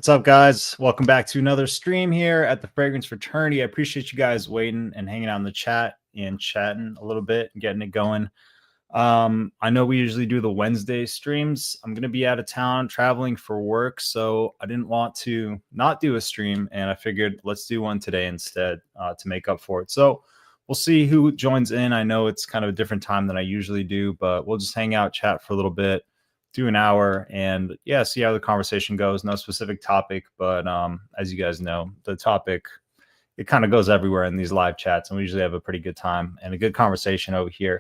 What's up, guys? Welcome back to another stream here at the Fragrance Fraternity. I appreciate you guys waiting and hanging out in the chat and chatting a little bit and getting it going. I know we usually do the Wednesday streams. I'm going to be out of town traveling for work, so I didn't want to not do a stream, and I figured let's do one today instead to make up for it. So we'll see who joins in. I know it's kind of a different time than I usually do, but we'll just hang out, chat for a little bit, do an hour, and yeah, see how the conversation goes. No specific topic, but as you guys know, the topic, it kind of goes everywhere in these live chats, and we usually have a pretty good time and a good conversation over here.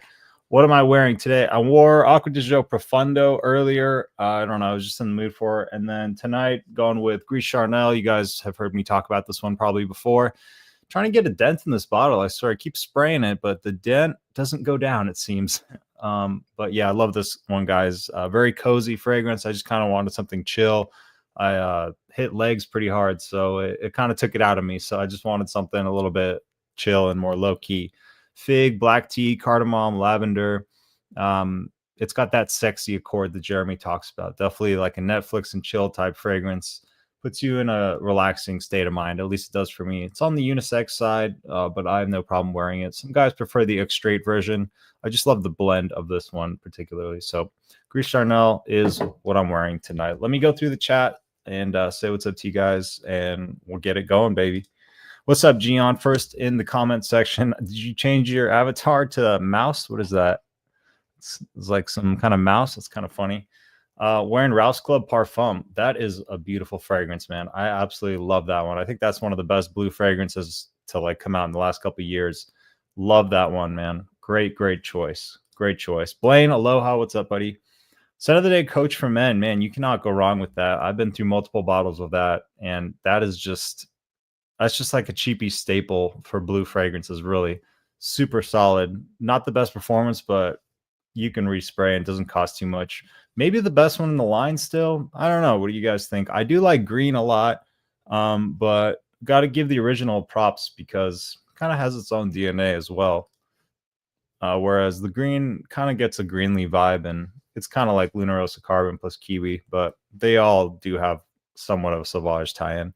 What am I wearing today? I wore Acqua di Gio Profondo earlier. I don't know. I was just in the mood for it. And then tonight, going with Gris Charnel. You guys have heard me talk about this one probably before. Trying to get a dent in this bottle. I swear I keep spraying it, but the dent doesn't go down, it seems. But yeah, I love this one, guys. Very cozy fragrance. I just kind of wanted something chill. I hit legs pretty hard, so it kind of took it out of me. So I just wanted something a little bit chill and more low-key. Fig, black tea, cardamom, lavender. It's got that sexy accord that Jeremy talks about. Definitely like a Netflix and chill type fragrance. Puts you in a relaxing state of mind. At least it does for me. It's on the unisex side, but I have no problem wearing it. Some guys prefer the X-Straight version. I just love the blend of this one particularly. So Gris Charnel is what I'm wearing tonight. Let me go through the chat and say what's up to you guys, and we'll get it going, baby. What's up, Gian? First in the comment section, did you change your avatar to a mouse? What is that? It's like some kind of mouse. That's kind of funny. Wearing Rouse Club Parfum. That is a beautiful fragrance, man. I absolutely love that one. I think that's one of the best blue fragrances to like come out in the last couple of years. Love that one, man. Great choice. Great choice. Blaine, aloha. What's up, buddy? Scent of the Day Coach for Men. Man, you cannot go wrong with that. I've been through multiple bottles of that, and that's just like a cheapy staple for blue fragrances. Really super solid. Not the best performance, but you can respray and it doesn't cost too much. Maybe the best one in the line still. I don't know. What do you guys think? I do like green a lot, but got to give the original props because it kind of has its own DNA as well. Whereas the green kind of gets a greenly vibe, and it's kind of like Luna Rosa Carbon plus Kiwi, but they all do have somewhat of a Sauvage tie-in.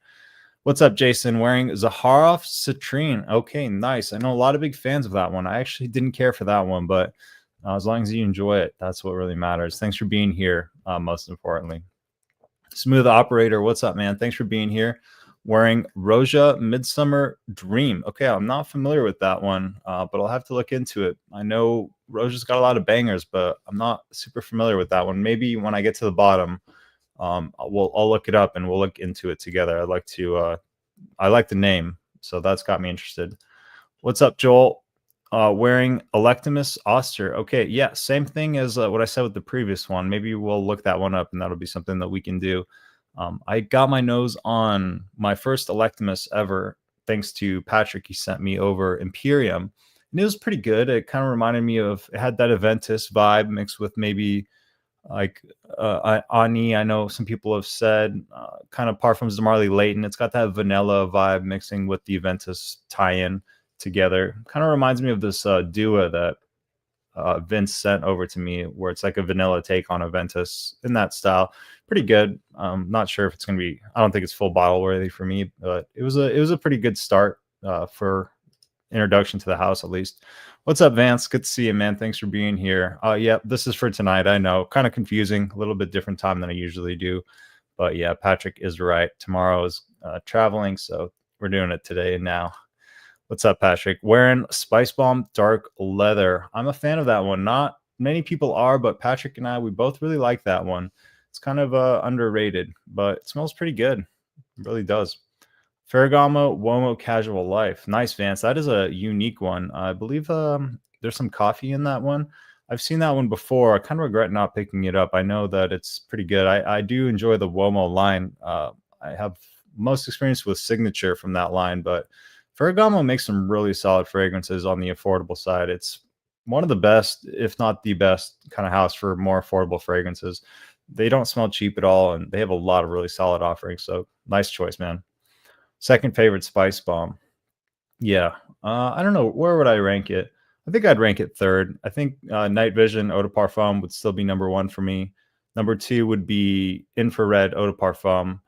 What's up, Jason? Wearing Zaharoff Citrine. Okay, nice. I know a lot of big fans of that one. I actually didn't care for that one, but as long as you enjoy it, that's what really matters. Thanks for being here, most importantly. Smooth Operator, what's up, man? Thanks for being here. Wearing Roja Midsummer Dream. Okay, I'm not familiar with that one, but I'll have to look into it. I know Roja's got a lot of bangers, but I'm not super familiar with that one. Maybe when I get to the bottom, I'll look it up and we'll look into it together. I'd like to, I like the name, so that's got me interested. What's up, Joel? Wearing Electimus Oster. Okay, yeah, same thing as what I said with the previous one. Maybe we'll look that one up, and that'll be something that we can do. I got my nose on my first Electimus ever, thanks to Patrick. He sent me over Imperium, and it was pretty good. It kind of reminded me of, it had that Aventus vibe mixed with maybe like Ani. I know some people have said kind of Parfums de Marly Layton. It's got that vanilla vibe mixing with the Aventus tie-in together. Kind of reminds me of this Dua that Vince sent over to me, where it's like a vanilla take on Aventus in that style. Pretty good. Not sure if it's gonna be, I don't think it's full bottle worthy for me, but it was a pretty good start for introduction to the house, at least. What's up, Vance? Good to see you, man. Thanks for being here. Yeah, this is for tonight. I know, kind of confusing, a little bit different time than I usually do, but yeah, Patrick is right. Tomorrow is traveling, so we're doing it today and now. What's up, Patrick? Wearing Spice Bomb Dark Leather. I'm a fan of that one. Not many people are, but Patrick and I, we both really like that one. It's kind of underrated, but it smells pretty good. It really does. Ferragamo Uomo Casual Life. Nice, Vance. That is a unique one. I believe there's some coffee in that one. I've seen that one before. I kind of regret not picking it up. I know that it's pretty good. I do enjoy the Uomo line. I have most experience with Signature from that line, but Ferragamo makes some really solid fragrances on the affordable side. It's one of the best, if not the best, kind of house for more affordable fragrances. They don't smell cheap at all, and they have a lot of really solid offerings. So nice choice, man. Second favorite, Spice Bomb. Yeah, I don't know. Where would I rank it? I think I'd rank it third. I think Night Vision Eau de Parfum would still be number one for me. Number two would be Infrared Eau de Parfum.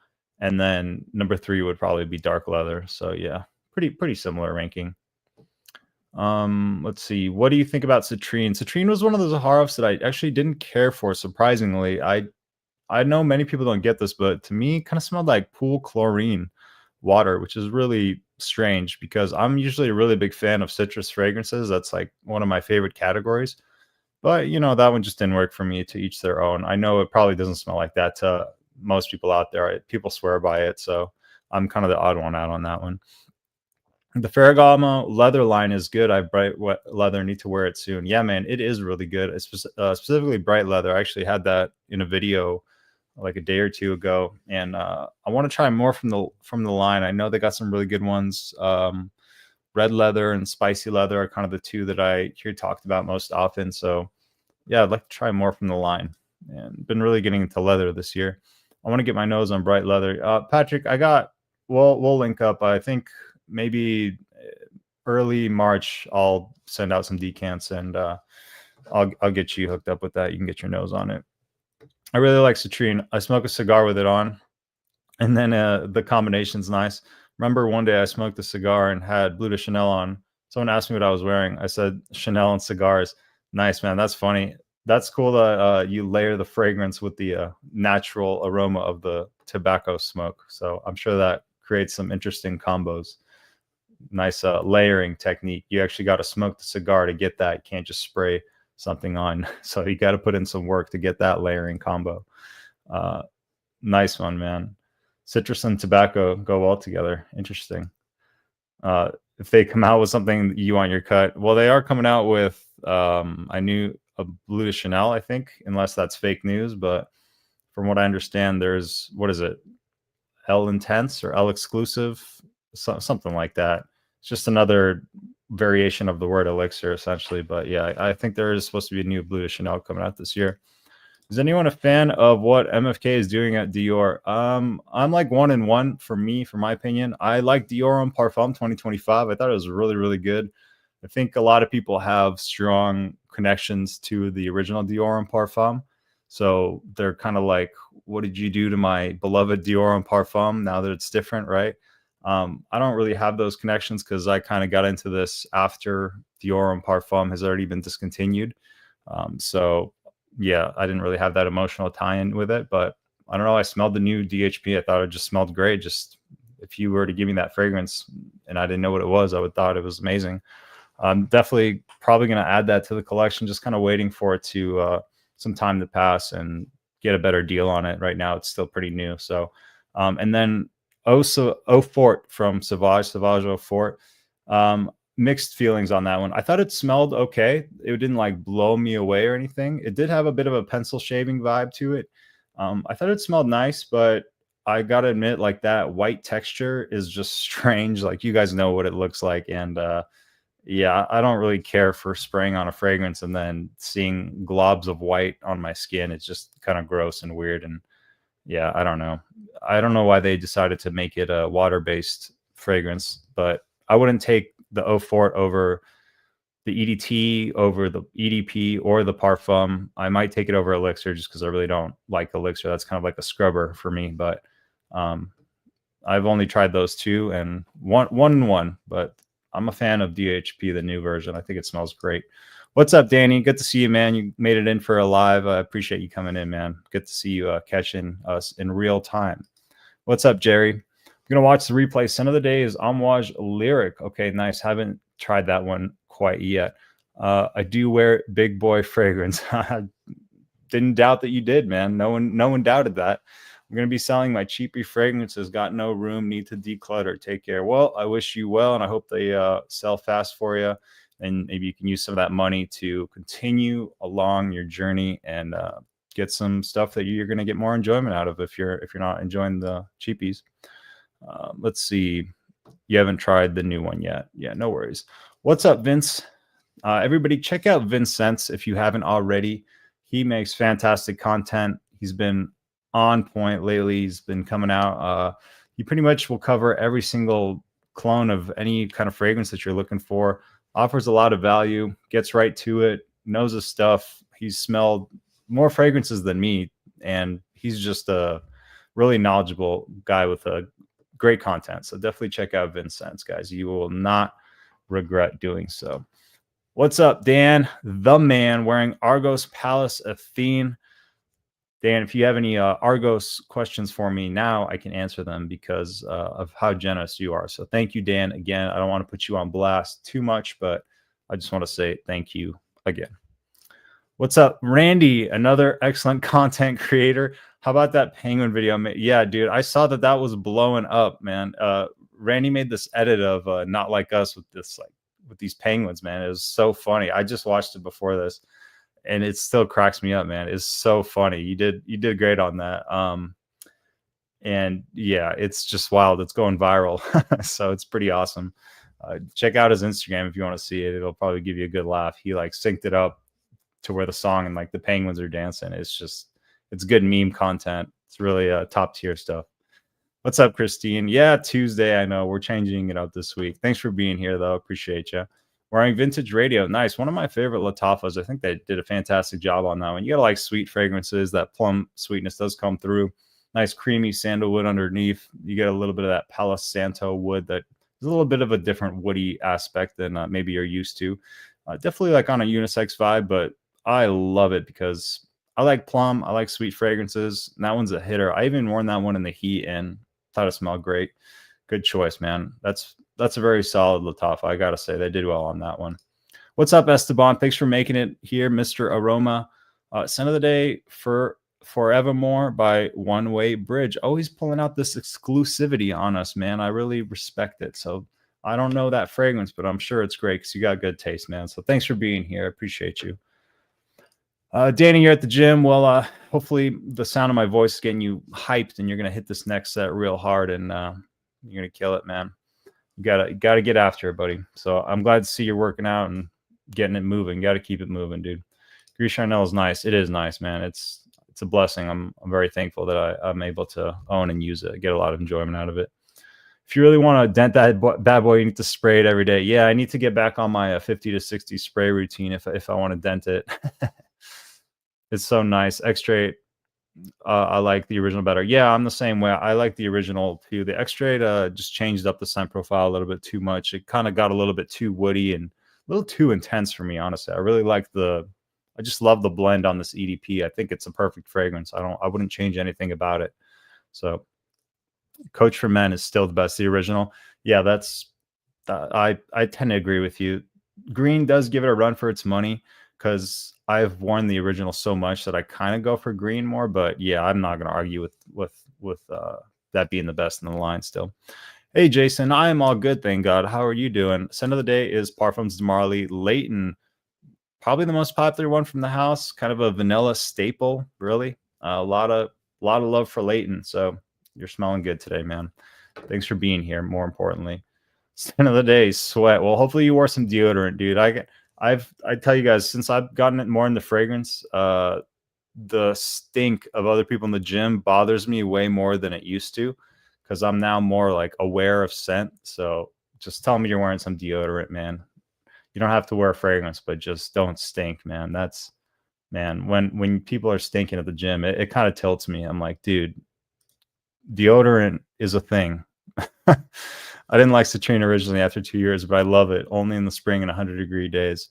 and then number 3 would probably be dark leather. So yeah, pretty similar ranking. Let's see. What do you think about citrine? Citrine was one of those Zaharovs that I actually didn't care for, surprisingly. I know many people don't get this, but to me, it kind of smelled like pool chlorine water, which is really strange because I'm usually a really big fan of citrus fragrances. That's like one of my favorite categories. But that one just didn't work for me. To each their own. I know it probably doesn't smell like that to most people out there. People swear by it, so I'm kind of the odd one out on that one. The Ferragamo leather line is good. I have bright leather. Need to wear it soon. Yeah, man, it is really good. It's specifically bright leather. I actually had that in a video like a day or two ago, and I want to try more from the line. I know they got some really good ones. Red leather and spicy leather are kind of the two that I hear talked about most often. So yeah, I'd like to try more from the line, and been really getting into leather this year. I want to get my nose on bright leather. Patrick, we'll link up. I think maybe early March I'll send out some decants, and I'll get you hooked up with that. You can get your nose on it. I really like citrine. I smoke a cigar with it on, and then the combination's nice. Remember one day I smoked a cigar and had Bleu de Chanel on. Someone asked me what I was wearing. I said Chanel and cigars. Nice, man. That's funny. That's cool that you layer the fragrance with the natural aroma of the tobacco smoke. So I'm sure that creates some interesting combos. Nice layering technique. You actually got to smoke the cigar to get that. You can't just spray something on. So you got to put in some work to get that layering combo. Nice one, man. Citrus and tobacco go well together. Interesting. If they come out with something you want your cut, well, they are coming out with I knew a Bleu de Chanel, I think, unless that's fake news, but from what I understand, there's, what is it, L Intense or L Exclusive, something like that. It's just another variation of the word elixir, essentially. But yeah, I think there is supposed to be a new Bleu de Chanel coming out this year. Is anyone a fan of what MFK is doing at Dior? I'm like 1-1 for me, for my opinion. I like Dior Homme Parfum 2025. I thought it was really, really good. I think a lot of people have strong connections to the original Dior Homme Parfum. So they're kind of like, what did you do to my beloved Dior Homme Parfum now that it's different, right? I don't really have those connections because I kind of got into this after Dior Homme Parfum has already been discontinued. So yeah, I didn't really have that emotional tie-in with it, but I don't know. I smelled the new DHP. I thought it just smelled great. Just if you were to give me that fragrance and I didn't know what it was, I would thought it was amazing. I'm definitely probably going to add that to the collection. Just kind of waiting for it to some time to pass and get a better deal on it. Right now, it's still pretty new. So, and then Eau Fort from Sauvage Eau Fort. Mixed feelings on that one. I thought it smelled okay. It didn't like blow me away or anything. It did have a bit of a pencil shaving vibe to it. I thought it smelled nice, but I gotta admit, like, that white texture is just strange. Like, you guys know what it looks like, and yeah, I don't really care for spraying on a fragrance and then seeing globs of white on my skin. It's just kind of gross and weird. And yeah, I don't know. I don't know why they decided to make it a water-based fragrance, but I wouldn't take the Eau Fort over the EDT, over the EDP, or the Parfum. I might take it over Elixir just because I really don't like Elixir. That's kind of like a scrubber for me, but I've only tried those two, and one, but I'm a fan of DHP, the new version. I think it smells great. What's up, Danny? Good to see you, man. You made it in for a live. I appreciate you coming in, man. Good to see you catching us in real time. What's up, Jerry? I'm going to watch the replay. Scent of the day is Amouage Lyric. Okay, nice. Haven't tried that one quite yet. I do wear big boy fragrance. Didn't doubt that you did, man. No one doubted that. I'm going to be selling my cheapy fragrances. Got no room. Need to declutter. Take care. Well, I wish you well, and I hope they sell fast for you. And maybe you can use some of that money to continue along your journey and get some stuff that you're going to get more enjoyment out of if you're not enjoying the cheapies. Let's see. You haven't tried the new one yet. Yeah, no worries. What's up, Vince? Everybody, check out Vincense if you haven't already. He makes fantastic content. He's been on point lately. He's been coming out. He pretty much will cover every single clone of any kind of fragrance that you're looking for. Offers a lot of value. Gets right to it. Knows his stuff. He's smelled more fragrances than me, and he's just a really knowledgeable guy with a great content. So definitely check out Vincennes, guys. You will not regret doing so. What's up, Dan, the man, wearing Argos Palace Athene? Dan, if you have any Argos questions for me now, I can answer them because of how generous you are. So thank you, Dan. Again, I don't want to put you on blast too much, but I just want to say thank you again. What's up, Randy? Another excellent content creator. How about that penguin video? Yeah, dude, I saw that was blowing up, man. Randy made this edit of Not Like Us with these penguins, man. It was so funny. I just watched it before this, and it still cracks me up, man. It's so funny. You did great on that. And yeah, it's just wild. It's going viral. So it's pretty awesome. Check out his Instagram if you want to see it. It'll probably give you a good laugh. He like synced it up to where the song and like the penguins are dancing. It's good meme content. It's really top tier stuff. What's up, Christine? Yeah, Tuesday. I know we're changing it up this week. Thanks for being here, though. Appreciate you. Wearing Vintage Radio. Nice. One of my favorite Lattafas. I think they did a fantastic job on that one. You got to like sweet fragrances. That plum sweetness does come through. Nice creamy sandalwood underneath. You get a little bit of that Palo Santo wood that is a little bit of a different woody aspect than maybe you're used to. Definitely like on a unisex vibe, but I love it because I like plum. I like sweet fragrances. And that one's a hitter. I even worn that one in the heat and thought it smelled great. Good choice, man. That's a very solid Lattafa. I gotta say they did well on that one. What's up, Esteban? Thanks for making it here, Mr. Aroma. Scent of the day for Forevermore by One Way Bridge. Always pulling out this exclusivity on us, man. I really respect it. So I don't know that fragrance, but I'm sure it's great because you got good taste, man. So thanks for being here. I appreciate you. Danny, you're at the gym. Well, hopefully the sound of my voice is getting you hyped and you're going to hit this next set real hard and you're going to kill it, man. You gotta get after it, buddy. So I'm glad to see you're working out and getting it moving. Got to keep it moving, dude. Gris Charnel is nice. It is nice, man. It's a blessing. I'm very thankful that I'm able to own and use it. I get a lot of enjoyment out of it. If you really want to dent that bad boy, you need to spray it every day. Yeah, I need to get back on my 50 to 60 spray routine if I want to dent it. It's so nice. X-Straight, I like the original better. Yeah, I'm the same way. I like the original too. The X-Straight just changed up the scent profile a little bit too much. It kind of got a little bit too woody and a little too intense for me, honestly. I really like I just love the blend on this EDP. I think it's a perfect fragrance. I wouldn't change anything about it. So Coach for Men is still the best. The original. Yeah, I tend to agree with you. Green does give it a run for its money because I've worn the original so much that I kind of go for green more. But yeah, I'm not going to argue with that being the best in the line still. Hey, Jason, I am all good, thank God. How are you doing? Scent of the day is Parfums de Marly Leighton. Probably the most popular one from the house. Kind of a vanilla staple, really. A lot of love for Leighton. So you're smelling good today, man. Thanks for being here. More importantly, scent of the day, Sweat. Well, hopefully you wore some deodorant, dude. I tell you guys, since I've gotten it more in the fragrance, the stink of other people in the gym bothers me way more than it used to because I'm now more like aware of scent. So just tell me you're wearing some deodorant, man. You don't have to wear a fragrance, but just don't stink, man. When people are stinking at the gym, it kind of tilts me. I'm like, dude, deodorant is a thing. I didn't like Citrine originally after 2 years, but I love it only in the spring and 100-degree days.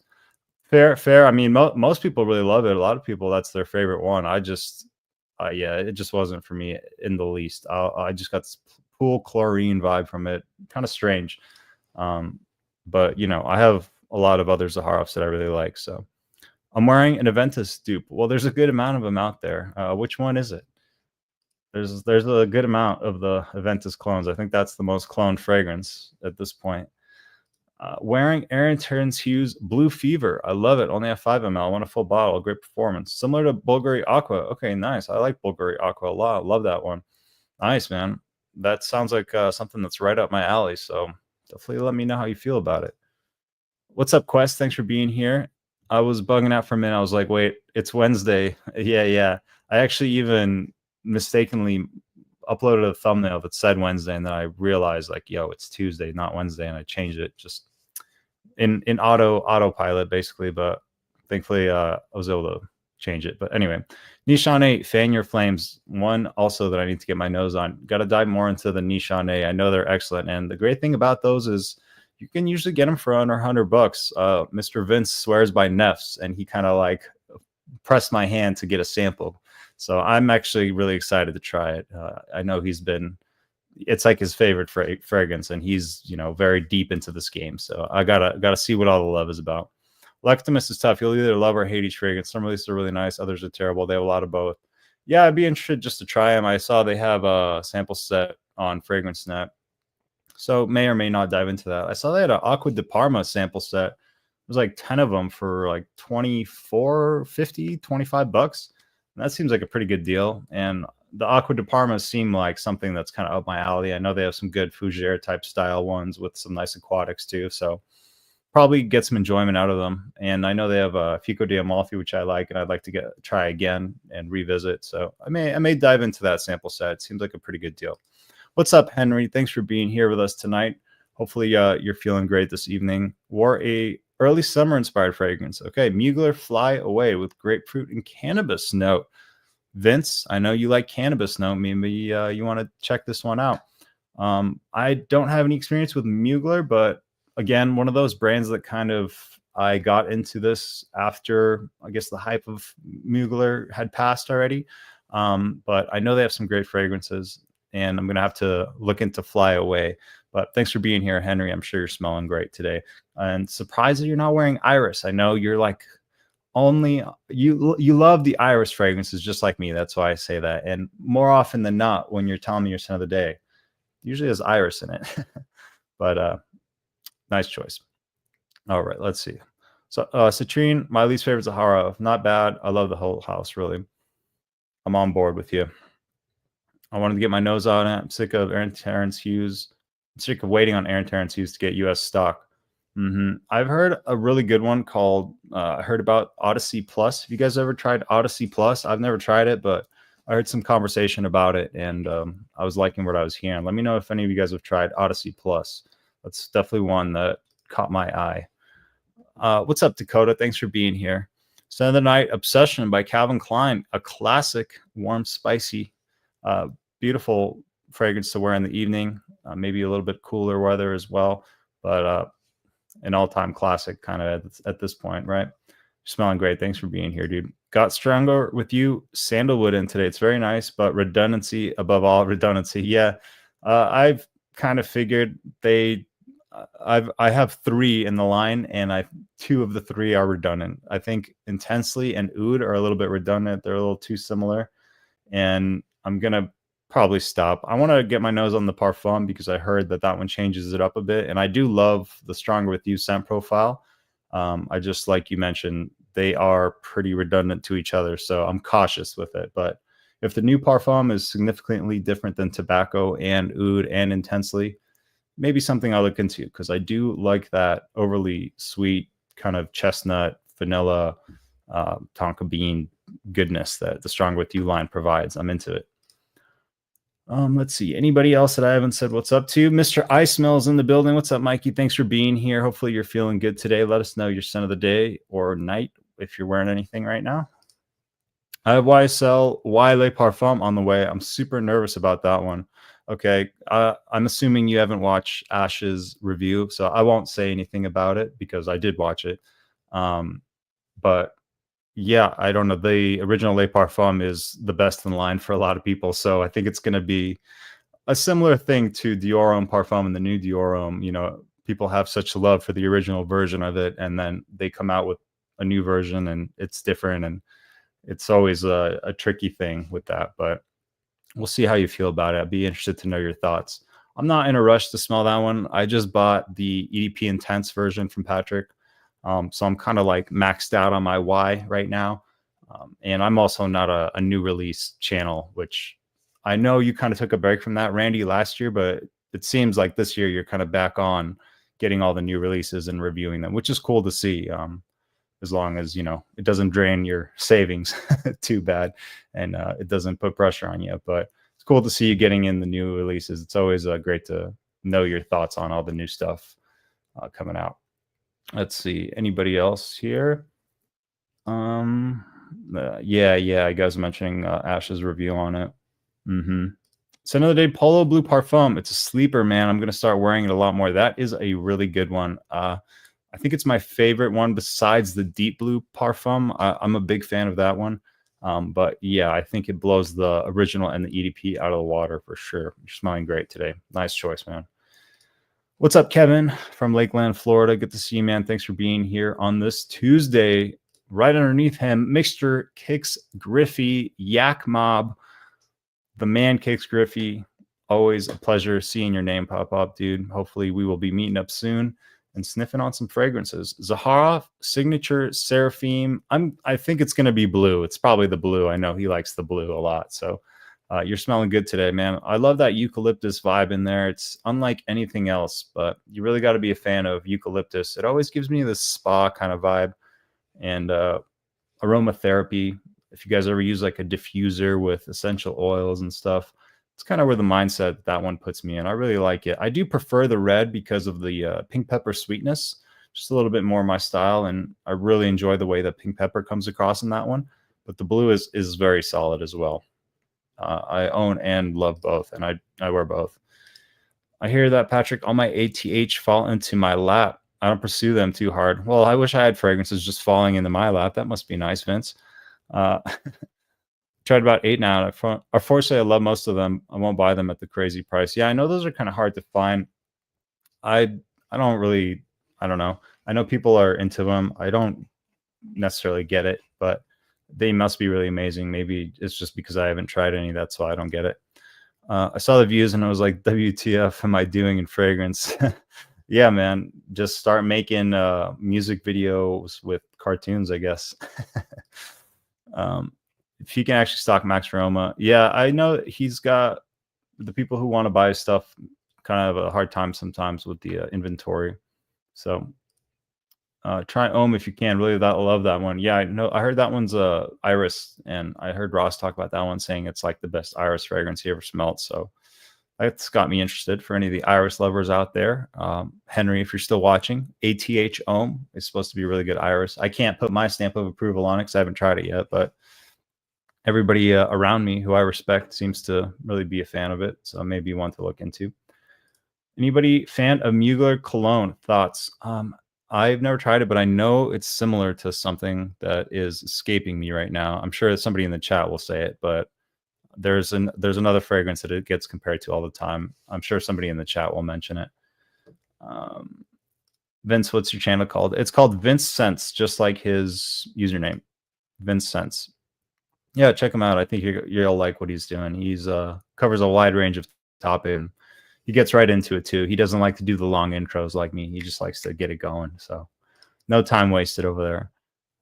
Fair. I mean, most people really love it. A lot of people, that's their favorite one. It just wasn't for me in the least. I just got this pool chlorine vibe from it. Kind of strange. But I have a lot of other Zaharoffs that I really like. So I'm wearing an Aventus dupe. Well, there's a good amount of them out there. Which one is it? There's a good amount of the Aventus clones. I think that's the most cloned fragrance at this point. Wearing Aaron Terence Hughes Blue Fever. I love it. Only a 5 ml. I want a full bottle. Great performance. Similar to Bulgari Aqua. Okay, nice. I like Bulgari Aqua a lot. Love that one. Nice, man. That sounds like something that's right up my alley. So definitely let me know how you feel about it. What's up, Quest? Thanks for being here. I was bugging out for a minute. I was like, wait, it's Wednesday. Yeah. I actually even mistakenly uploaded a thumbnail that said Wednesday, and then I realized like, yo, it's Tuesday, not Wednesday, and I changed it just in autopilot basically. But thankfully I was able to change it. But anyway, Nishan 8, Fan Your Flames. One also that I need to get my nose on. Got to dive more into the Nishan 8. I know they're excellent. And the great thing about those is you can usually get them for under $100. Mr. Vince swears by Neffs, and he kind of like pressed my hand to get a sample. So I'm actually really excited to try it. I know it's like his favorite fragrance, and he's, very deep into this game. So I gotta see what all the love is about. Lectimus is tough. You'll either love or hate each fragrance. Some releases are really nice, others are terrible. They have a lot of both. Yeah, I'd be interested just to try them. I saw they have a sample set on FragranceNet, so may or may not dive into that. I saw they had an Acqua di Parma sample set. It was like 10 of them for like $24.50, $25. And that seems like a pretty good deal. And the Acqua di Parma seem like something that's kind of up my alley. I know they have some good Fougere type style ones with some nice aquatics too. So probably get some enjoyment out of them. And I know they have a Fico di Amalfi, which I like, and I'd like to try again and revisit. So I may dive into that sample set. It seems like a pretty good deal. What's up, Henry? Thanks for being here with us tonight. Hopefully you're feeling great this evening. Wore a early summer inspired fragrance. Okay, Mugler Fly Away with grapefruit and cannabis note. Vince, I know you like cannabis note. Maybe you want to check this one out. I don't have any experience with Mugler, but again, one of those brands that kind of I got into this after, I guess, the hype of Mugler had passed already. But I know they have some great fragrances, and I'm going to have to look into Fly Away. But thanks for being here, Henry. I'm sure you're smelling great today. And surprised that you're not wearing Iris. I know you're like you love the Iris fragrances just like me. That's why I say that. And more often than not, when you're telling me your scent of the day, usually has Iris in it. But nice choice. All right, let's see. So Citrine, my least favorite is Zahara. Not bad. I love the whole house, really. I'm on board with you. I wanted to get my nose on it. I'm sick of Aaron Terrence Hughes. I'm sick of waiting on Aaron Terrence Hughes to get US stock. I've heard a really good one called, I heard about Odyssey Plus. Have you guys ever tried Odyssey Plus? I've never tried it, but I heard some conversation about it, and I was liking what I was hearing. Let me know if any of you guys have tried Odyssey Plus. That's definitely one that caught my eye. What's up, Dakota? Thanks for being here. Scent of the Night Obsession by Calvin Klein, a classic, warm, spicy, beautiful fragrance to wear in the evening, maybe a little bit cooler weather as well, but an all-time classic kind of at this point, right? You're smelling great. Thanks for being here, dude. Got stronger with you, sandalwood in today. It's very nice, but redundancy above all redundancy. Yeah, I've kind of figured I have 3 in the line, and 2 of the 3 are redundant. I think Intensely and Oud are a little bit redundant. They're a little too similar, and I'm gonna probably stop. I want to get my nose on the Parfum because I heard that one changes it up a bit, and I do love the Stronger With You scent profile. I just, like you mentioned, they are pretty redundant to each other, so I'm cautious with it. But if the new Parfum is significantly different than Tobacco and Oud and Intensely, maybe something I'll look into, because I do like that overly sweet kind of chestnut, vanilla, tonka bean goodness that the Stronger With You line provides. I'm into it. Let's see. Anybody else that I haven't said what's up to? Mr. iSmell's in the building. What's up, Mikey? Thanks for being here. Hopefully you're feeling good today. Let us know your scent of the day or night if you're wearing anything right now. I have YSL Y Le Parfum on the way. I'm super nervous about that one. Okay. I'm assuming you haven't watched Ash's review, so I won't say anything about it because I did watch it. But yeah, I don't know. The original Le Parfum is the best in line for a lot of people. So I think it's going to be a similar thing to Dior Homme Parfum and the new Dior Homme. You know, people have such love for the original version of it, and then they come out with a new version and it's different. And it's always a tricky thing with that. But we'll see how you feel about it. I'd be interested to know your thoughts. I'm not in a rush to smell that one. I just bought the EDP Intense version from Patrick. So I'm kind of like maxed out on my Y right now. And I'm also not a new release channel, which I know you kind of took a break from that, Randy, last year, but it seems like this year you're kind of back on getting all the new releases and reviewing them, which is cool to see. As long as, you know, it doesn't drain your savings too bad and it doesn't put pressure on you. But it's cool to see you getting in the new releases. It's always great to know your thoughts on all the new stuff coming out. Let's see. Anybody else here? Yeah, you guys mentioning Ash's review on it. So another day, Polo Blue Parfum. It's a sleeper, man. I'm gonna start wearing it a lot more. That is a really good one. I think it's my favorite one besides the Deep Blue Parfum. I'm a big fan of that one. But yeah, I think it blows the original and the EDP out of the water for sure. You're smelling great today. Nice choice, man. What's up, Kevin from Lakeland, Florida? Good to see you, man. Thanks for being here on this Tuesday. Right underneath him, Mixture Kicks Griffey, Yak Mob, the man Kicks Griffey. Always a pleasure seeing your name pop up, dude. Hopefully we will be meeting up soon and sniffing on some fragrances. Zahara Signature Seraphim. I think it's gonna be blue. It's probably the blue. I know he likes the blue a lot. So you're smelling good today, man. I love that eucalyptus vibe in there. It's unlike anything else, but you really got to be a fan of eucalyptus. It always gives me this spa kind of vibe and aromatherapy. If you guys ever use like a diffuser with essential oils and stuff, it's kind of where the mindset that one puts me in. I really like it. I do prefer the red because of the pink pepper sweetness, just a little bit more my style. And I really enjoy the way that pink pepper comes across in that one. But the blue is very solid as well. I own and love both, and I wear both. I hear that, Patrick. All my ATH fall into my lap. I don't pursue them too hard. Well, I wish I had fragrances just falling into my lap. That must be nice, Vince. Tried about 8 now. Unfortunately, I love most of them. I won't buy them at the crazy price. Yeah, I know those are kind of hard to find. I don't really, I don't know. I know people are into them. I don't necessarily get it, but they must be really amazing. Maybe it's just because I haven't tried any. That's why I don't get it. I saw the views and I was like, WTF am I doing in fragrance? Yeah, man, just start making music videos with cartoons, I guess. If you can actually stock Max Roma. Yeah, I know he's got the people who want to buy stuff kind of a hard time sometimes with the inventory. So try Ohm if you can. Really love that one. Yeah, I know. I heard that one's Iris, and I heard Ross talk about that one, saying it's like the best Iris fragrance he ever smelled. So that's got me interested for any of the Iris lovers out there. Henry, if you're still watching, ATH Ohm is supposed to be really good Iris. I can't put my stamp of approval on it because I haven't tried it yet, but everybody around me who I respect seems to really be a fan of it. So maybe one to look into. Anybody fan of Mugler Cologne? Thoughts? I've never tried it, but I know it's similar to something that is escaping me right now. I'm sure somebody in the chat will say it, but there's another fragrance that it gets compared to all the time. I'm sure somebody in the chat will mention it. Vince, what's your channel called? It's called Vince Sense, just like his username, Vince Sense. Yeah, check him out. I think you'll like what he's doing. He's covers a wide range of topics. He gets right into it too. He doesn't like to do the long intros like me. He just likes to get it going. So no time wasted over there.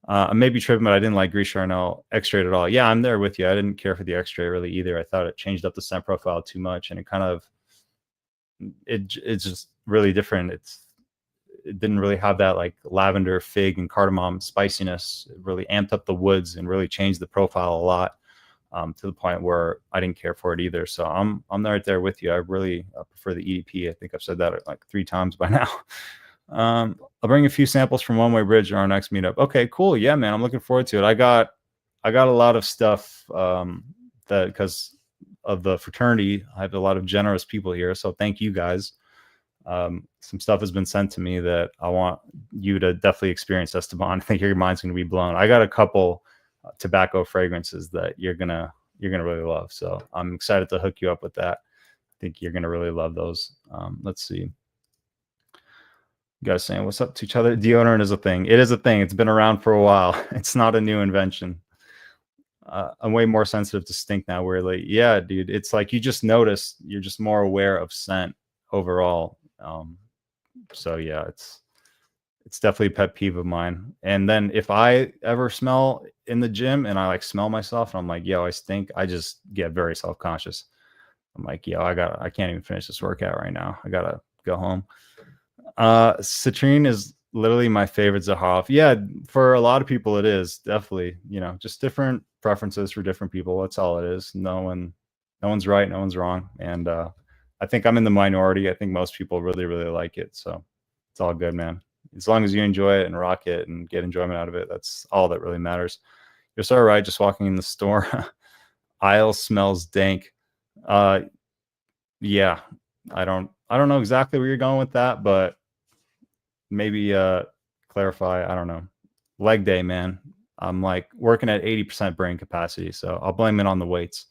I may be tripping, but I didn't like Gris Charnel X-Ray at all. Yeah, I'm there with you. I didn't care for the X-Ray really either. I thought it changed up the scent profile too much, and it kind of it's just really different. It didn't really have that like lavender, fig, and cardamom spiciness. It really amped up the woods and really changed the profile a lot. To the point where I didn't care for it either. So I'm right there with you. I really prefer the EDP. I think I've said that like 3 times by now. I'll bring a few samples from One Way Bridge in our next meetup. Okay, cool. Yeah, man, I'm looking forward to it. I got a lot of stuff that because of the fraternity, I have a lot of generous people here. So thank you guys. Some stuff has been sent to me that I want you to definitely experience, Esteban. I think your mind's going to be blown. I got a couple tobacco fragrances that you're gonna really love. So I'm excited to hook you up with that. I think you're gonna really love those. Let's see. You guys saying what's up to each other? Deodorant is a thing. It is a thing. It's been around for a while. It's not a new invention. I'm way more sensitive to stink now. Weirdly, yeah, dude. It's like you just notice. You're just more aware of scent overall. So yeah, it's definitely a pet peeve of mine. And then if I ever smell in the gym and I like smell myself and I'm like, yo, I stink, I just get very self-conscious. I'm like, yo, I can't even finish this workout right now. I gotta go home. Citrine is literally my favorite Zaharoff. Yeah, for a lot of people it is definitely, just different preferences for different people. That's all it is. No one's right, no one's wrong. And I think I'm in the minority. I think most people really, really like it. So it's all good, man. As long as you enjoy it and rock it and get enjoyment out of it, that's all that really matters. You're so right. Just walking in the store, aisle smells dank. Uh, yeah, I don't know exactly where you're going with that, but maybe clarify. I don't know. Leg day, man. I'm like working at 80% brain capacity, so I'll blame it on the weights.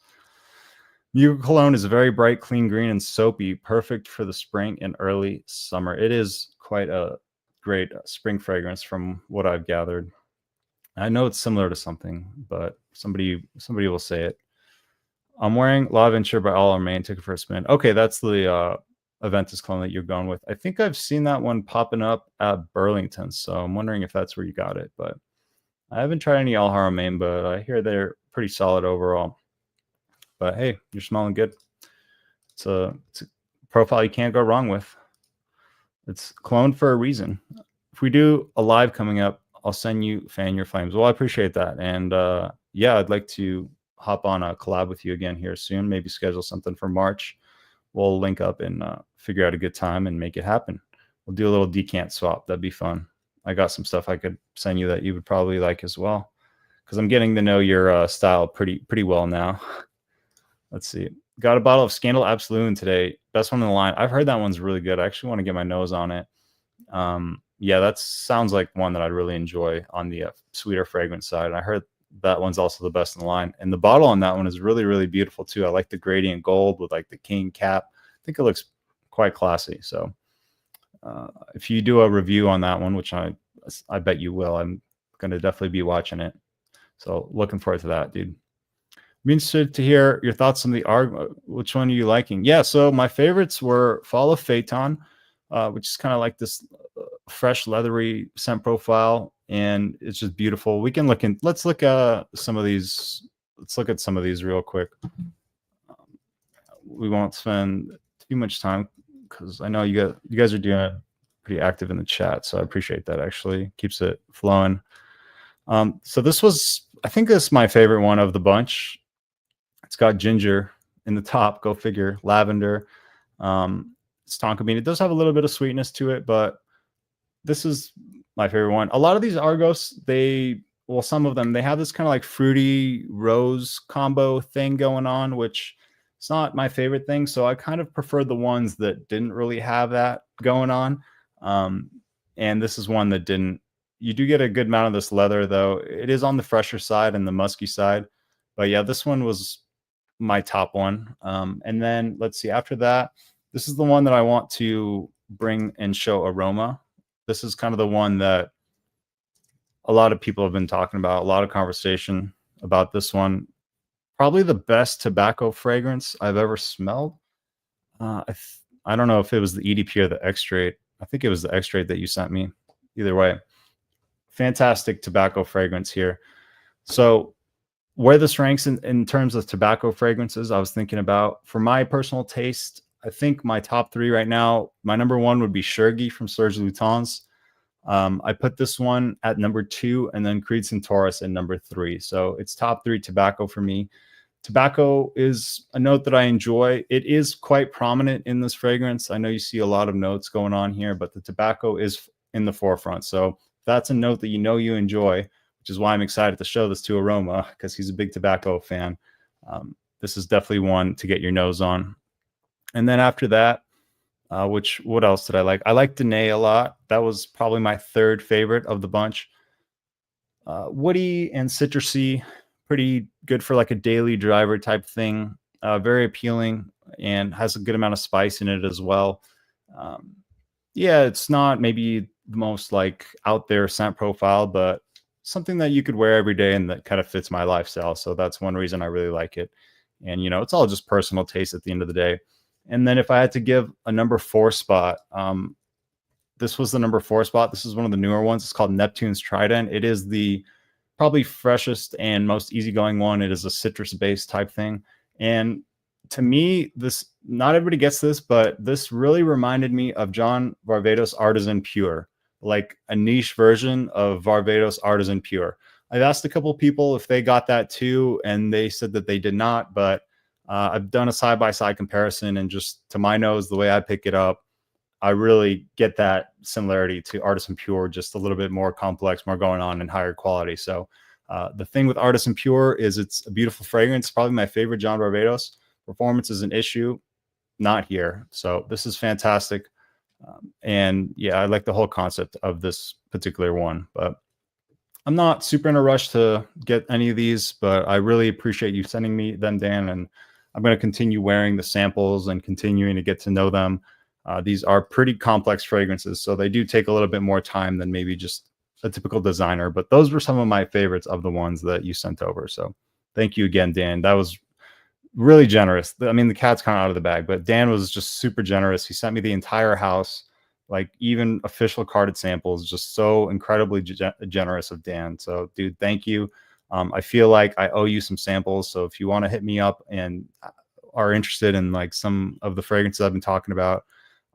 Mugo cologne is a very bright, clean green, and soapy, perfect for the spring and early summer. It is quite a great spring fragrance from what I've gathered. I know it's similar to something, but somebody will say it. I'm wearing La Venture by All Main. Took it for a spin. Okay, that's the Aventus clone that you're going with. I think I've seen that one popping up at Burlington, so I'm wondering if that's where you got it. But I haven't tried any All Main, but I hear they're pretty solid overall. But hey, you're smelling good. It's a profile you can't go wrong with. It's cloned for a reason. If we do a live coming up, I'll send you Fan Your Flames. Well, I appreciate that. And yeah, I'd like to hop on a collab with you again here soon. Maybe schedule something for March. We'll link up and figure out a good time and make it happen. We'll do a little decant swap. That'd be fun. I got some stuff I could send you that you would probably like as well, because I'm getting to know your style pretty well now. Let's see. Got a bottle of Scandal Absolute today. Best one in the line. I've heard that one's really good. I actually want to get my nose on it. Yeah, that sounds like one that I'd really enjoy on the sweeter fragrance side. And I heard that one's also the best in the line. And the bottle on that one is really beautiful too. I like the gradient gold with like the king cap. I think it looks quite classy. So if you do a review on that one, which I bet you will, I'm going to definitely be watching it. So looking forward to that, dude. I'm interested to hear your thoughts on the ARG. Which one are you liking? Yeah, so my favorites were Fall of Phaeton, which is kind of like this fresh leathery scent profile, and it's just beautiful. We can look in. Let's look at some of these. Let's look at some of these real quick. We won't spend too much time because I know you guys are doing it pretty active in the chat, so I appreciate that. Actually, keeps it flowing. So this was, I think this is my favorite one of the bunch. It's got ginger in the top, go figure, lavender. It's tonka bean. It does have a little bit of sweetness to it, but this is my favorite one. A lot of these Argos, some of them, they have this kind of like fruity rose combo thing going on, which it's not my favorite thing. So I kind of prefer the ones that didn't really have that going on. And this is one that didn't. You do get a good amount of this leather, though. It is on the fresher side and the musky side. But yeah, this one was my top one. And then let's see, after that, this is the one that I want to bring and show aroma. This is kind of the one that a lot of people have been talking about, a lot of conversation about this one. Probably the best tobacco fragrance I've ever smelled. I don't know if it was the EDP or the X-Straight. I think it was the X-Straight that you sent me. Either way, fantastic tobacco fragrance here. So where this ranks in terms of tobacco fragrances, I was thinking about, for my personal taste, I think my top three right now, my number one would be Shergi from Serge Lutens. I put this one at number 2, and then Creed Centaurus at number 3. So it's top 3 tobacco for me. Tobacco is a note that I enjoy. It is quite prominent in this fragrance. I know you see a lot of notes going on here, but the tobacco is in the forefront. So that's a note that you enjoy, which is why I'm excited to show this to Aroma, because he's a big tobacco fan. This is definitely one to get your nose on. And then after that, what else did I like? I liked Danae a lot. That was probably my third favorite of the bunch. Woody and citrusy, pretty good for like a daily driver type thing. Very appealing and has a good amount of spice in it as well. Yeah, it's not maybe the most like out there scent profile, but something that you could wear every day and that kind of fits my lifestyle. So that's one reason I really like it. And, it's all just personal taste at the end of the day. And then if I had to give a number 4 spot, this was the number 4 spot. This is one of the newer ones. It's called Neptune's Trident. It is the probably freshest and most easygoing one. It is a citrus-based type thing. And to me, not everybody gets this, but this really reminded me of John Varvatos Artisan Pure, like a niche version of Varvatos Artisan Pure. I've asked a couple people if they got that too, and they said that they did not, but I've done a side-by-side comparison, and just to my nose, the way I pick it up, I really get that similarity to Artisan Pure, just a little bit more complex, more going on, and higher quality. So The thing with Artisan Pure is it's a beautiful fragrance, probably my favorite John Barbados. Performance is an issue, not here. So this is fantastic. And yeah, I like the whole concept of this particular one, but I'm not super in a rush to get any of these, but I really appreciate you sending me them, Dan, and I'm going to continue wearing the samples and continuing to get to know them. These are pretty complex fragrances, so they do take a little bit more time than maybe just a typical designer, but those were some of my favorites of the ones that you sent over. So thank you again, Dan. That was really generous. I mean, the cat's kind of out of the bag, but Dan was just super generous. He sent me the entire house, like even official carded samples, just so incredibly generous of Dan. So dude, thank you. I feel like I owe you some samples. So if you want to hit me up and are interested in like some of the fragrances I've been talking about,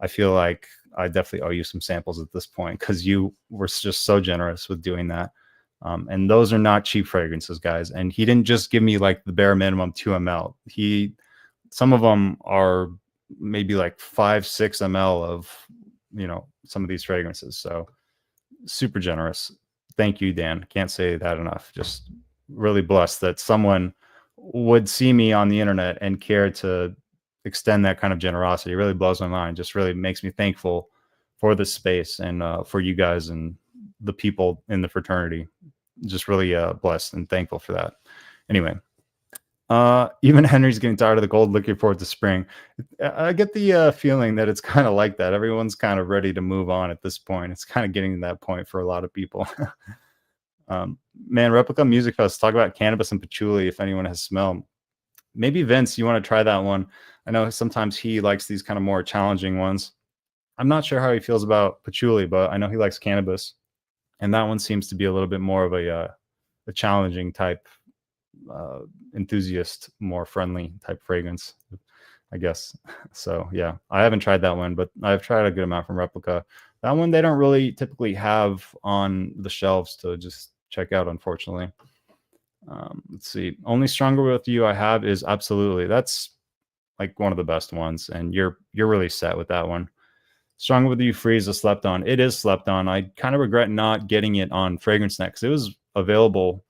I feel like I definitely owe you some samples at this point, because you were just so generous with doing that. And those are not cheap fragrances, guys. And he didn't just give me like the bare minimum 2 ml. Some of them are maybe like 5-6 ml of, you know, some of these fragrances. So super generous. Thank you, Dan. Can't say that enough. Just really blessed that someone would see me on the internet and care to extend that kind of generosity. It really blows my mind. Just really makes me thankful for this space and for you guys and the people in the fraternity. Just really blessed and thankful for that. Anyway, even Henry's getting tired of the cold, looking forward to spring. I get the feeling that it's kind of like that. Everyone's kind of ready to move on at this point. It's kind of getting to that point for a lot of people. Man, Replica Music Fest, talk about cannabis and patchouli if anyone has smelled. Maybe Vince, you want to try that one. I know sometimes he likes these kind of more challenging ones. I'm not sure how he feels about patchouli, but I know he likes cannabis. And that one seems to be a little bit more of a challenging type, enthusiast, more friendly type fragrance, I guess. So yeah, I haven't tried that one, but I've tried a good amount from Replica. That one they don't really typically have on the shelves to just check out, unfortunately. Let's see. Only Stronger With You I have is Absolutely. That's like one of the best ones, and you're really set with that one. Stronger With You Freeze is slept on. It is slept on. I kind of regret not getting it on FragranceNet because it was available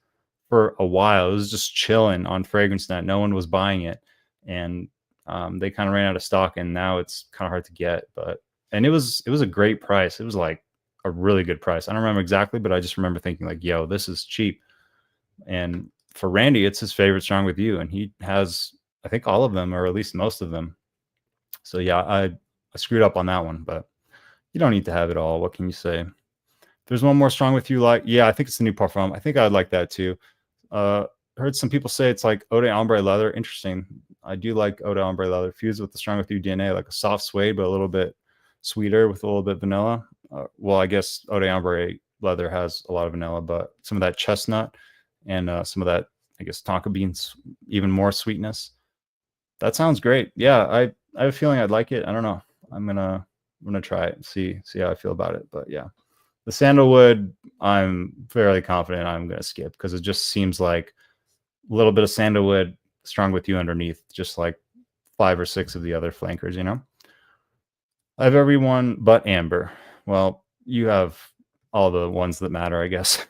for a while. It was just chilling on FragranceNet. No one was buying it, and they kind of ran out of stock, and now it's kind of hard to get. And it was a great price. It was like a really good price. I don't remember exactly, but I just remember thinking like, yo, this is cheap. And for Randy, it's his favorite Strong With You, and he has, I think, all of them, or at least most of them. So yeah, I screwed up on that one, but you don't need to have it all. What can you say? There's one more Strong With You, like, yeah, I think it's the new parfum. I think I'd like that too. Heard some people say it's like Eau de Ombre leather. Interesting. I do like Eau de Ombre leather fused with the Strong With You DNA, like a soft suede, but a little bit sweeter with a little bit vanilla. Well, I guess Eau de Ombre leather has a lot of vanilla, but some of that chestnut and some of that, I guess, tonka beans, even more sweetness. That sounds great. Yeah, I have a feeling I'd like it. I don't know. I'm gonna try it and see how I feel about it. But yeah, the sandalwood, I'm fairly confident I'm gonna skip because it just seems like a little bit of sandalwood, Strong With You underneath, just like 5 or 6 of the other flankers. You know, I have everyone but Amber. Well, you have all the ones that matter, I guess.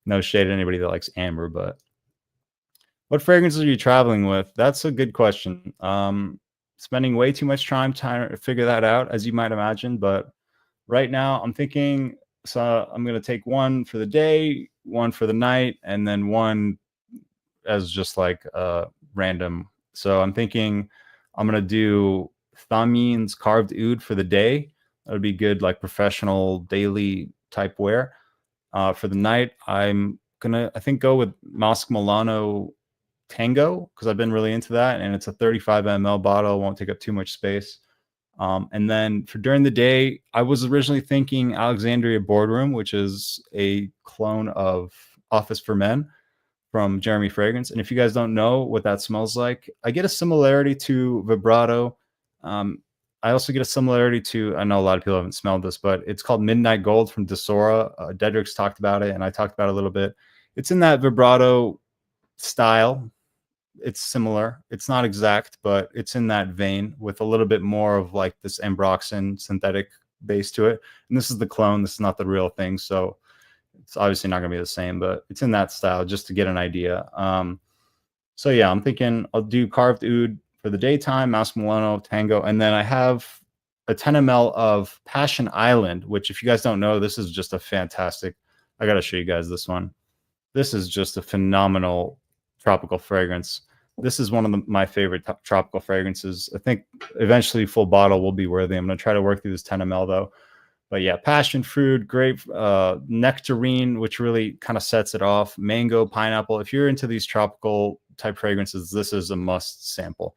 No shade to anybody that likes Amber, but what fragrances are you traveling with? That's a good question. Spending way too much time trying to figure that out, as you might imagine. But right now, I'm thinking, so I'm going to take one for the day, one for the night, and then one as just like random. So I'm thinking I'm going to do Thamin's Carved Oud for the day. That would be good, like professional daily type wear. For the night, I'm gonna, I think, go with Mosque Milano Tango because I've been really into that, and it's a 35 ml bottle, won't take up too much space. And then for during the day, I was originally thinking Alexandria Boardroom, which is a clone of Office for Men from Jeremy Fragrance. And if you guys don't know what that smells like, I get a similarity to Vibrato. I also get a similarity to, I know a lot of people haven't smelled this, but it's called Midnight Gold from Desora. Dedrick's talked about it, and I talked about it a little bit. It's in that Vibrato style. It's similar. It's not exact, but it's in that vein with a little bit more of like this Ambroxan synthetic base to it. And this is the clone. This is not the real thing. So It's obviously not going to be the same, but it's in that style just to get an idea. So yeah, I'm thinking I'll do carved oud for the daytime, Massimiliano, Tango, and then I have a 10 ml of Passion Island, which if you guys don't know, this is just a fantastic. I got to show you guys this one. This is just a phenomenal tropical fragrance. This is one of my favorite tropical fragrances. I think eventually full bottle will be worthy. I'm going to try to work through this 10 ml though. But yeah, passion fruit, grape, nectarine, which really kind of sets it off. Mango, pineapple. If you're into these tropical type fragrances, this is a must sample.